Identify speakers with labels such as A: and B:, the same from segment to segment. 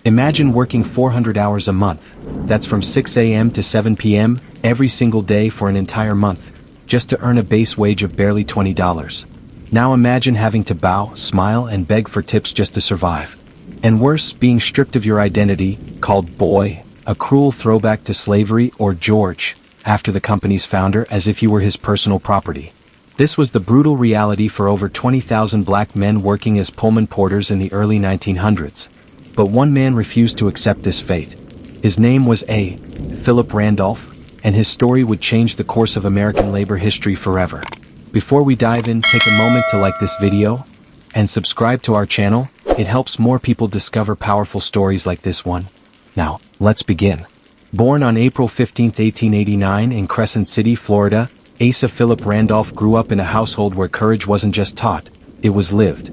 A: Imagine working 400 hours a month. That's from 6 a.m. to 7 p.m. every single day for an entire month, just to earn a base wage of barely $20. Now imagine having to bow, smile, and beg for tips just to survive. And worse, being stripped of your identity, called boy, a cruel throwback to slavery, or George, after the company's founder, as if you were his personal property. This was the brutal reality for over 20,000 black men working as Pullman porters in the early 1900s. But one man refused to accept this fate. His name was Philip Randolph, and his story would change the course of American labor history forever. Before we dive in, take a moment to like this video and subscribe to our channel. It helps more people discover powerful stories like this one. Now, let's begin. Born on April 15, 1889 in Crescent City, Florida, Asa Philip Randolph grew up in a household where courage wasn't just taught, it was lived.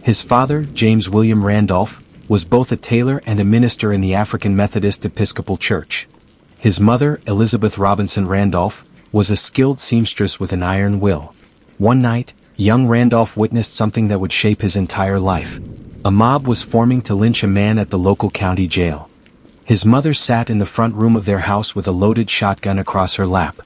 A: His father, James William Randolph, was both a tailor and a minister in the African Methodist Episcopal Church. His mother, Elizabeth Robinson Randolph, was a skilled seamstress with an iron will. One night, young Randolph witnessed something that would shape his entire life. A mob was forming to lynch a man at the local county jail. His mother sat in the front room of their house with a loaded shotgun across her lap.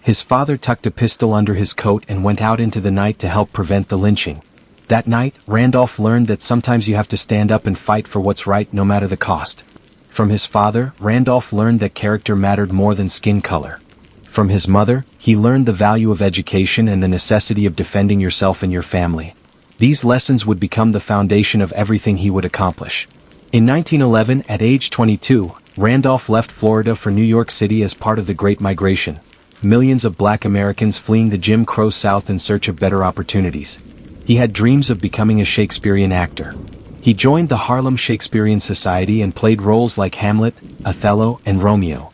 A: His father tucked a pistol under his coat and went out into the night to help prevent the lynching. That night, Randolph learned that sometimes you have to stand up and fight for what's right no matter the cost. From his father, Randolph learned that character mattered more than skin color. From his mother, he learned the value of education and the necessity of defending yourself and your family. These lessons would become the foundation of everything he would accomplish. In 1911, at age 22, Randolph left Florida for New York City as part of the Great Migration. Millions of black Americans fleeing the Jim Crow South in search of better opportunities. He had dreams of becoming a Shakespearean actor. He joined the Harlem Shakespearean Society and played roles like Hamlet, Othello, and Romeo.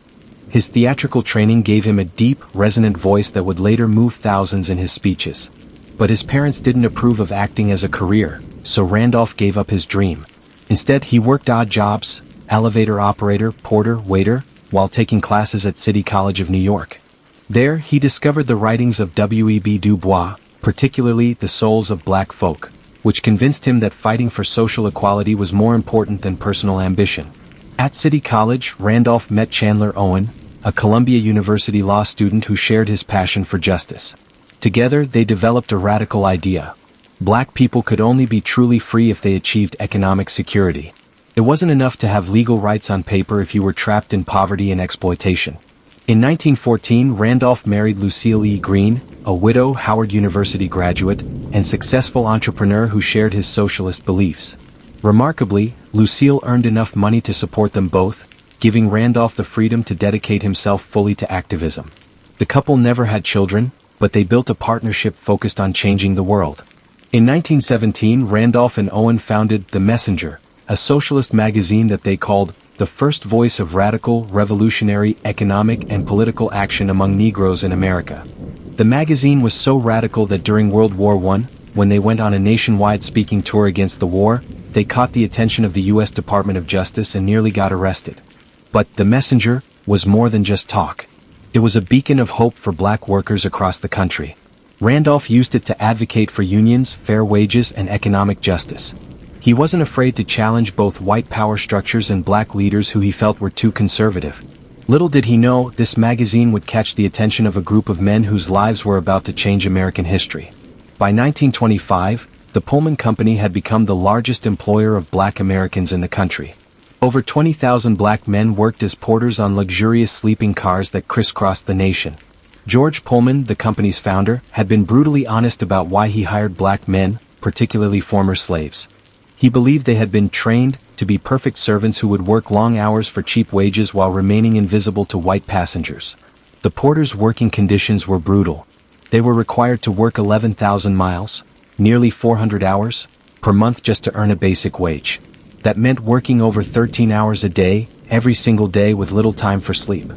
A: His theatrical training gave him a deep, resonant voice that would later move thousands in his speeches. But his parents didn't approve of acting as a career, so Randolph gave up his dream. Instead, he worked odd jobs, elevator operator, porter, waiter, while taking classes at City College of New York. There, he discovered the writings of W.E.B. Du Bois, particularly The Souls of Black Folk, which convinced him that fighting for social equality was more important than personal ambition. At City College, Randolph met Chandler Owen, a Columbia University law student who shared his passion for justice. Together, they developed a radical idea. Black people could only be truly free if they achieved economic security. It wasn't enough to have legal rights on paper if you were trapped in poverty and exploitation. In 1914, Randolph married Lucille E. Green, a widow Howard University graduate, and successful entrepreneur who shared his socialist beliefs. Remarkably, Lucille earned enough money to support them both, giving Randolph the freedom to dedicate himself fully to activism. The couple never had children, but they built a partnership focused on changing the world. In 1917, Randolph and Owen founded The Messenger, a socialist magazine that they called the first voice of radical, revolutionary, economic and political action among Negroes in America. The magazine was so radical that during World War I, when they went on a nationwide speaking tour against the war, they caught the attention of the U.S. Department of Justice and nearly got arrested. But The Messenger was more than just talk. It was a beacon of hope for black workers across the country. Randolph used it to advocate for unions, fair wages, and economic justice. He wasn't afraid to challenge both white power structures and black leaders who he felt were too conservative. Little did he know, this magazine would catch the attention of a group of men whose lives were about to change American history. By 1925, the Pullman Company had become the largest employer of black Americans in the country. Over 20,000 black men worked as porters on luxurious sleeping cars that crisscrossed the nation. George Pullman, the company's founder, had been brutally honest about why he hired black men, particularly former slaves. He believed they had been trained to be perfect servants who would work long hours for cheap wages while remaining invisible to white passengers. The porters' working conditions were brutal. They were required to work 11,000 miles, nearly 400 hours, per month just to earn a basic wage. That meant working over 13 hours a day, every single day with little time for sleep.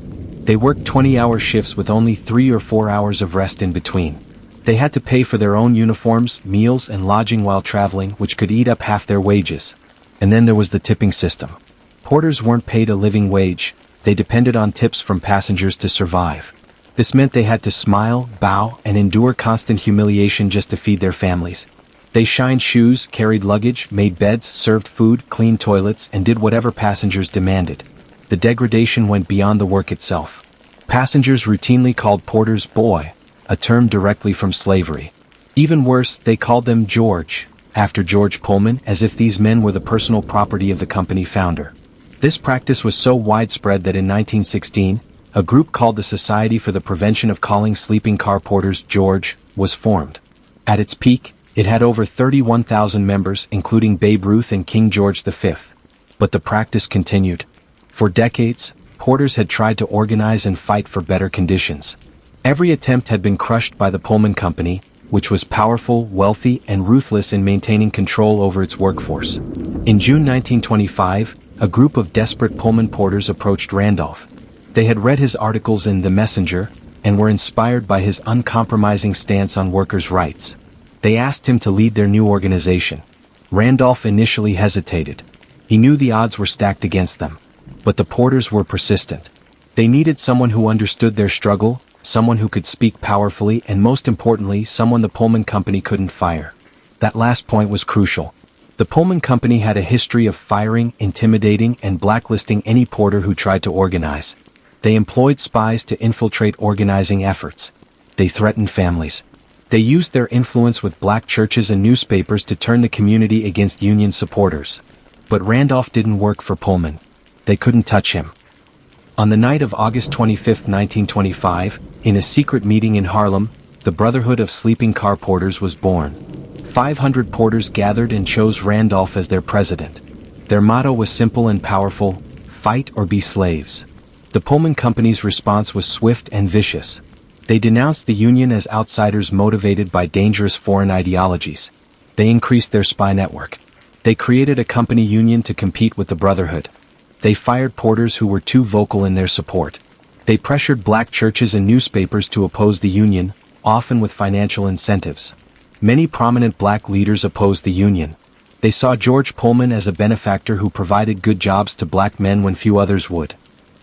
A: They worked 20-hour shifts with only 3 or 4 hours of rest in between. They had to pay for their own uniforms, meals, and lodging while traveling, which could eat up half their wages. And then there was the tipping system. Porters weren't paid a living wage, they depended on tips from passengers to survive. This meant they had to smile, bow, and endure constant humiliation just to feed their families. They shined shoes, carried luggage, made beds, served food, cleaned toilets, and did whatever passengers demanded. The degradation went beyond the work itself. Passengers routinely called porters boy, a term directly from slavery. Even worse, they called them George, after George Pullman, as if these men were the personal property of the company founder. This practice was so widespread that in 1916, a group called the Society for the Prevention of Calling Sleeping Car Porters George was formed. At its peak, it had over 31,000 members, including Babe Ruth and King George V. But the practice continued. For decades, porters had tried to organize and fight for better conditions. Every attempt had been crushed by the Pullman Company, which was powerful, wealthy, and ruthless in maintaining control over its workforce. In June 1925, a group of desperate Pullman porters approached Randolph. They had read his articles in The Messenger, and were inspired by his uncompromising stance on workers' rights. They asked him to lead their new organization. Randolph initially hesitated. He knew the odds were stacked against them. But the porters were persistent. They needed someone who understood their struggle, someone who could speak powerfully, and most importantly, someone the Pullman Company couldn't fire. That last point was crucial. The Pullman Company had a history of firing, intimidating, and blacklisting any porter who tried to organize. They employed spies to infiltrate organizing efforts. They threatened families. They used their influence with black churches and newspapers to turn the community against Union supporters. But Randolph didn't work for Pullman. They couldn't touch him. On the night of August 25, 1925, in a secret meeting in Harlem, the Brotherhood of Sleeping Car Porters was born. 500 porters gathered and chose Randolph as their president. Their motto was simple and powerful: fight or be slaves. The Pullman Company's response was swift and vicious. They denounced the Union as outsiders motivated by dangerous foreign ideologies. They increased their spy network. They created a company union to compete with the Brotherhood. They fired porters who were too vocal in their support. They pressured black churches and newspapers to oppose the Union, often with financial incentives. Many prominent black leaders opposed the Union. They saw George Pullman as a benefactor who provided good jobs to black men when few others would.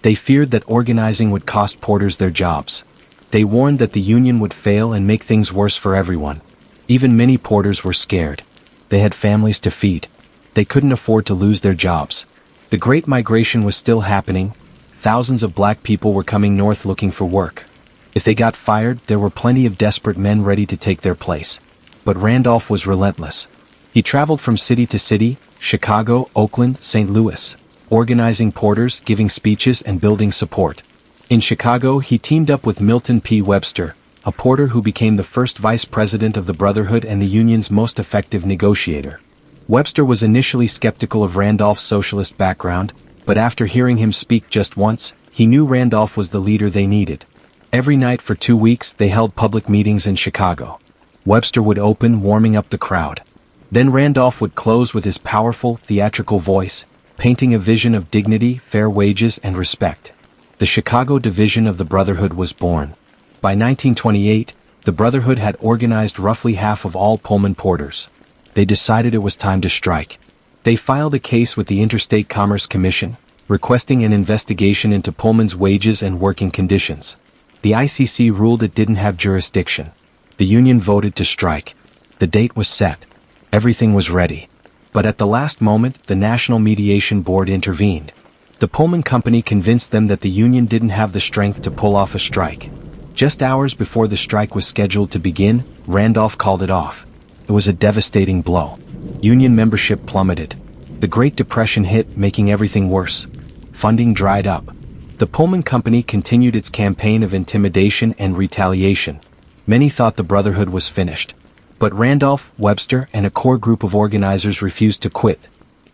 A: They feared that organizing would cost porters their jobs. They warned that the Union would fail and make things worse for everyone. Even many porters were scared. They had families to feed. They couldn't afford to lose their jobs. The Great Migration was still happening. Thousands of black people were coming north looking for work. If they got fired, there were plenty of desperate men ready to take their place. But Randolph was relentless. He traveled from city to city, Chicago, Oakland, St. Louis, organizing porters, giving speeches, and building support. In Chicago, he teamed up with Milton P. Webster, a porter who became the first vice president of the Brotherhood and the Union's most effective negotiator. Webster was initially skeptical of Randolph's socialist background, but after hearing him speak just once, he knew Randolph was the leader they needed. Every night for 2 weeks they held public meetings in Chicago. Webster would open, warming up the crowd. Then Randolph would close with his powerful, theatrical voice, painting a vision of dignity, fair wages, and respect. The Chicago division of the Brotherhood was born. By 1928, the Brotherhood had organized roughly half of all Pullman porters. They decided it was time to strike. They filed a case with the Interstate Commerce Commission, requesting an investigation into Pullman's wages and working conditions. The ICC ruled it didn't have jurisdiction. The union voted to strike. The date was set. Everything was ready. But at the last moment, the National Mediation Board intervened. The Pullman Company convinced them that the union didn't have the strength to pull off a strike. Just hours before the strike was scheduled to begin, Randolph called it off. It was a devastating blow. Union membership plummeted. The Great Depression hit, making everything worse. Funding dried up. The Pullman Company continued its campaign of intimidation and retaliation. Many thought the Brotherhood was finished. But Randolph, Webster, and a core group of organizers refused to quit.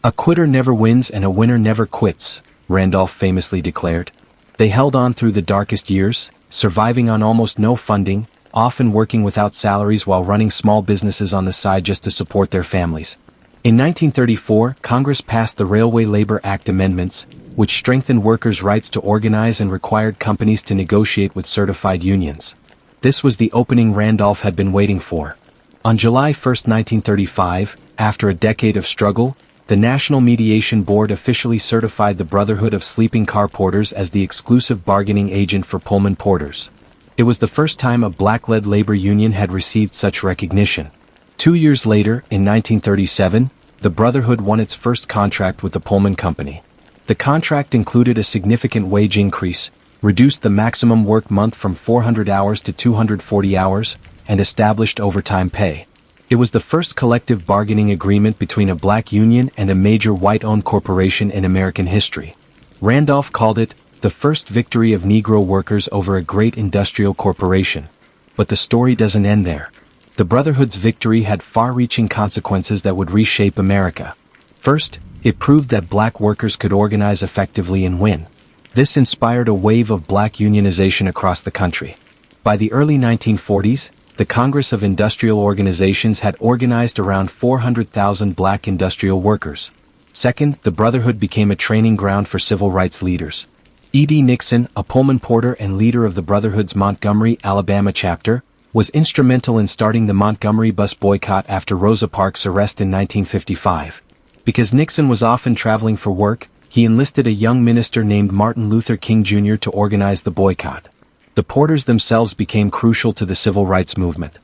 A: "A quitter never wins and a winner never quits," Randolph famously declared. They held on through the darkest years, surviving on almost no funding, often working without salaries while running small businesses on the side just to support their families. In 1934, Congress passed the Railway Labor Act amendments, which strengthened workers' rights to organize and required companies to negotiate with certified unions. This was the opening Randolph had been waiting for. On July 1, 1935, after a decade of struggle, the National Mediation Board officially certified the Brotherhood of Sleeping Car Porters as the exclusive bargaining agent for Pullman porters. It was the first time a black-led labor union had received such recognition. 2 years later, in 1937, the Brotherhood won its first contract with the Pullman Company. The contract included a significant wage increase, reduced the maximum work month from 400 hours to 240 hours, and established overtime pay. It was the first collective bargaining agreement between a black union and a major white-owned corporation in American history. Randolph called it the first victory of Negro workers over a great industrial corporation. But the story doesn't end there. The Brotherhood's victory had far-reaching consequences that would reshape America. First, it proved that black workers could organize effectively and win. This inspired a wave of black unionization across the country. By the early 1940s, the Congress of Industrial Organizations had organized around 400,000 black industrial workers. Second, the Brotherhood became a training ground for civil rights leaders. E.D. Nixon, a Pullman porter and leader of the Brotherhood's Montgomery, Alabama chapter, was instrumental in starting the Montgomery bus boycott after Rosa Parks' arrest in 1955. Because Nixon was often traveling for work, he enlisted a young minister named Martin Luther King Jr. to organize the boycott. The porters themselves became crucial to the civil rights movement.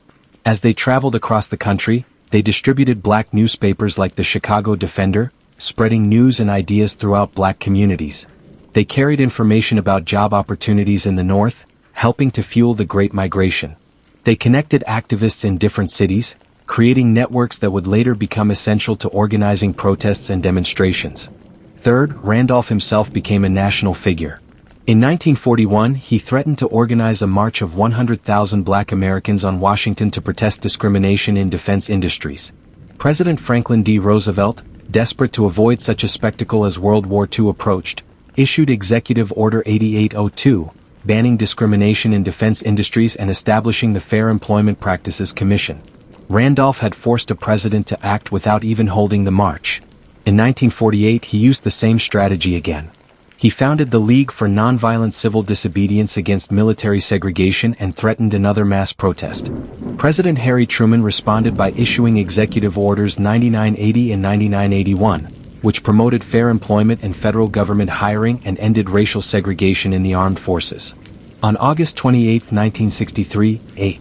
A: As they traveled across the country, they distributed black newspapers like the Chicago Defender, spreading news and ideas throughout black communities. They carried information about job opportunities in the North, helping to fuel the Great Migration. They connected activists in different cities, creating networks that would later become essential to organizing protests and demonstrations. Third, Randolph himself became a national figure. In 1941, he threatened to organize a march of 100,000 black Americans on Washington to protest discrimination in defense industries. President Franklin D. Roosevelt, desperate to avoid such a spectacle as World War II approached, issued Executive Order 8802, banning discrimination in defense industries and establishing the Fair Employment Practices Commission. Randolph had forced a president to act without even holding the march. In 1948, he used the same strategy again. He founded the League for Nonviolent Civil Disobedience Against Military Segregation and threatened another mass protest. President Harry Truman responded by issuing Executive Orders 9980 and 9981, which promoted fair employment and federal government hiring and ended racial segregation in the armed forces. On August 28, 1963,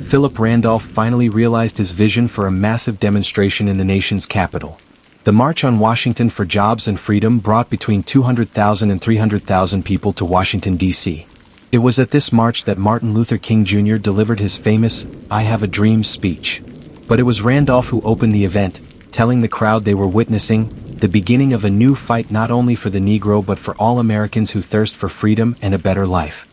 A: Philip Randolph finally realized his vision for a massive demonstration in the nation's capital. The March on Washington for Jobs and Freedom brought between 200,000 and 300,000 people to Washington, D.C. It was at this march that Martin Luther King Jr. delivered his famous, "I Have a Dream" speech. But it was Randolph who opened the event, telling the crowd they were witnessing the beginning of a new fight not only for the Negro but for all Americans who thirst for freedom and a better life.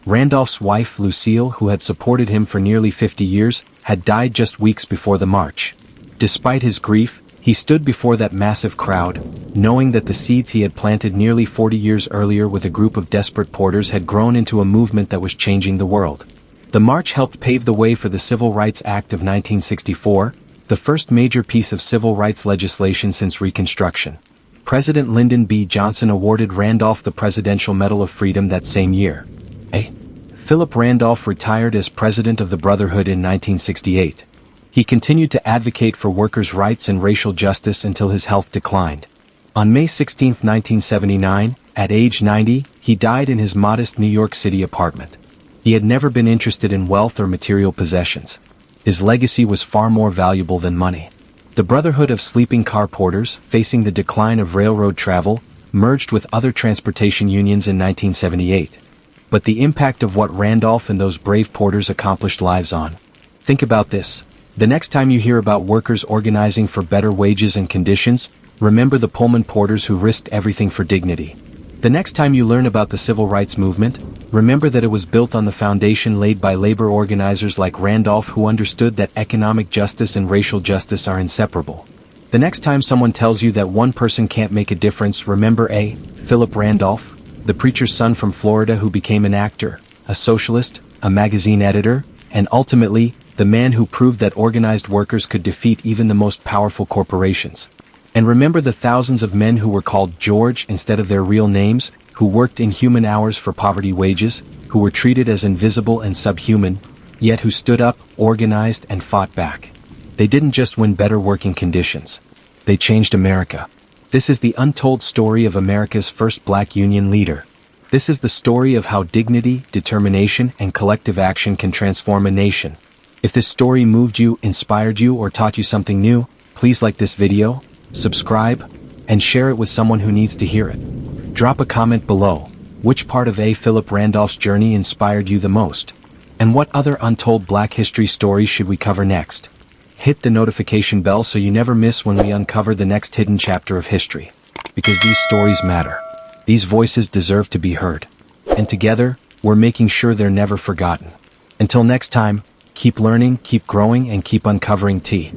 A: Randolph's wife, Lucille, who had supported him for nearly 50 years, had died just weeks before the march. Despite his grief, he stood before that massive crowd, knowing that the seeds he had planted nearly 40 years earlier with a group of desperate porters had grown into a movement that was changing the world. The march helped pave the way for the Civil Rights Act of 1964, the first major piece of civil rights legislation since Reconstruction. President Lyndon B. Johnson awarded Randolph the Presidential Medal of Freedom that same year. Philip Randolph retired as president of the Brotherhood in 1968. He continued to advocate for workers' rights and racial justice until his health declined. On May 16, 1979, at age 90, he died in his modest New York City apartment. He had never been interested in wealth or material possessions. His legacy was far more valuable than money. The Brotherhood of Sleeping Car Porters, facing the decline of railroad travel, merged with other transportation unions in 1978. But the impact of what Randolph and those brave porters accomplished lives on. Think about this. The next time you hear about workers organizing for better wages and conditions, remember the Pullman porters who risked everything for dignity. The next time you learn about the civil rights movement, remember that it was built on the foundation laid by labor organizers like Randolph who understood that economic justice and racial justice are inseparable. The next time someone tells you that one person can't make a difference, remember Philip Randolph, the preacher's son from Florida who became an actor, a socialist, a magazine editor, and ultimately, the man who proved that organized workers could defeat even the most powerful corporations. And remember the thousands of men who were called George instead of their real names, who worked inhuman hours for poverty wages, who were treated as invisible and subhuman, yet who stood up, organized, and fought back. They didn't just win better working conditions. They changed America. This is the untold story of America's first black union leader. This is the story of how dignity, determination, and collective action can transform a nation. If this story moved you, inspired you, or taught you something new, please like this video, subscribe, and share it with someone who needs to hear it. Drop a comment below. Which part of A. Philip Randolph's journey inspired you the most? And what other untold Black history stories should we cover next? Hit the notification bell so you never miss when we uncover the next hidden chapter of history. Because these stories matter. These voices deserve to be heard. And together, we're making sure they're never forgotten. Until next time, keep learning, keep growing, and keep uncovering tea.